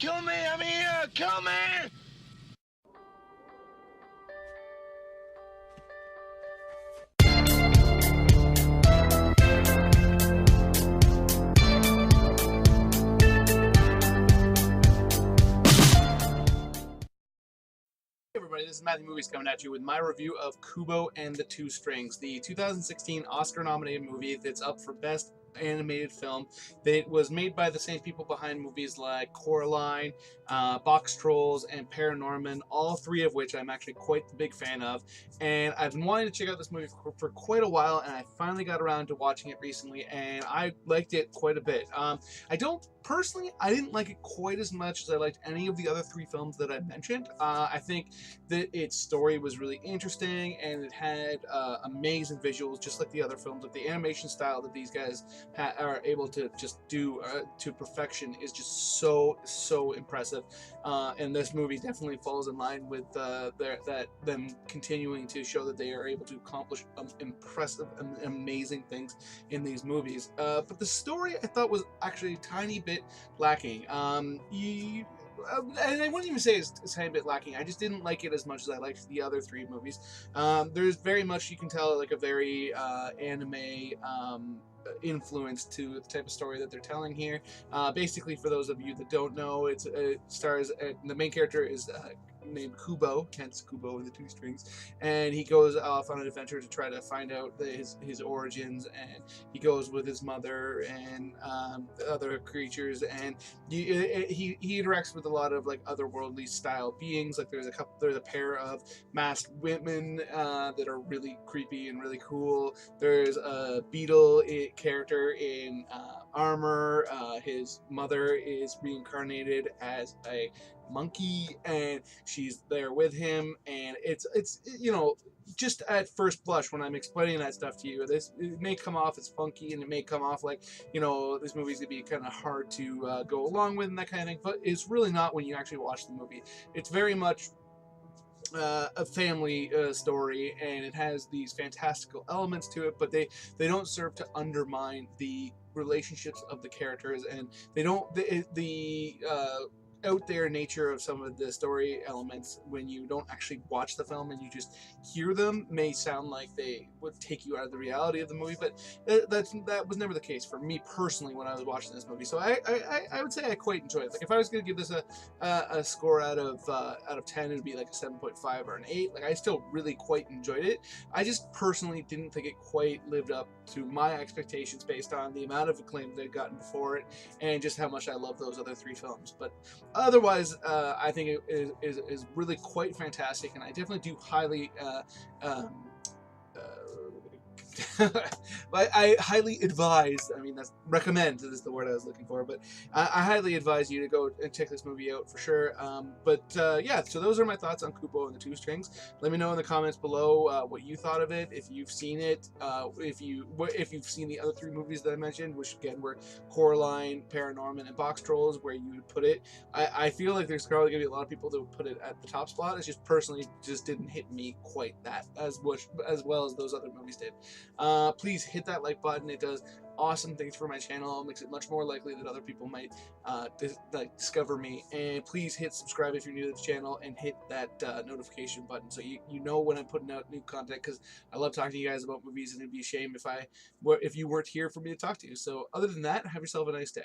Kill me! I'm here! Kill me! Hey everybody, this is Matthew Movies coming at you with my review of Kubo and the Two Strings, the 2016 Oscar-nominated movie that's up for Best Animated Film. That was made by the same people behind movies like Coraline, Box Trolls, and Paranorman, all three of which I'm actually quite the big fan of. And I've been wanting to check out this movie for quite a while, and I finally got around to watching it recently, and I liked it quite a bit. I didn't like it quite as much as I liked any of the other three films that I mentioned. I think that its story was really interesting, and it had amazing visuals, just like the other films. Like the animation style that these guys are able to just do to perfection is just so impressive. And this movie definitely falls in line with them continuing to show that they are able to accomplish impressive and amazing things in these movies. But the story I thought was actually a tiny bit lacking. And I wouldn't even say it's a tiny bit lacking. I just didn't like it as much as I liked the other three movies. There's very much, you can tell, like a very anime influence to the type of story that they're telling here. Basically, for those of you that don't know, it stars the main character is named Kubo, hence Kubo and the Two Strings, and he goes off on an adventure to try to find out his origins, and he goes with his mother and other creatures, and he interacts with a lot of like otherworldly style beings. Like there's a pair of masked women that are really creepy and really cool. There's a beetle character in armor. His mother is reincarnated as a monkey, and she's there with him, and it's just at first blush when I'm explaining that stuff to you, it may come off as funky, and it may come off like this movie's gonna be kind of hard to go along with and that kind of thing, but it's really not when you actually watch the movie. It's very much a family story, and it has these fantastical elements to it, but they don't serve to undermine the relationships of the characters, and they don't the out there nature of some of the story elements when you don't actually watch the film and you just hear them may sound like they would take you out of the reality of the movie, but that was never the case for me personally when I was watching this movie. So I would say I quite enjoyed it. Like if I was going to give this a score out of 10, it would be like a 7.5 or an 8. Like I still really quite enjoyed it. I just personally didn't think it quite lived up to my expectations based on the amount of acclaim that I'd gotten before it and just how much I love those other three films. But otherwise, I think it is really quite fantastic, and I definitely do highly I highly advise, recommend is the word I was looking for, but I highly advise you to go and check this movie out for sure. Yeah, so those are my thoughts on Kubo and the Two Strings. Let me know in the comments below what you thought of it, if you've seen it, if you've seen the other three movies that I mentioned, which again were Coraline, Paranorman, and Box Trolls, where you would put it. I feel like there's probably going to be a lot of people that would put it at the top spot. It's just personally just didn't hit me quite that as well as those other movies did. Please hit that like button. It does awesome things for my channel. It makes it much more likely that other people might discover me. And please hit subscribe if you're new to the channel, and hit that notification button so you know when I'm putting out new content, because I love talking to you guys about movies, and it'd be a shame if you weren't here for me to talk to you. So other than that, have yourself a nice day.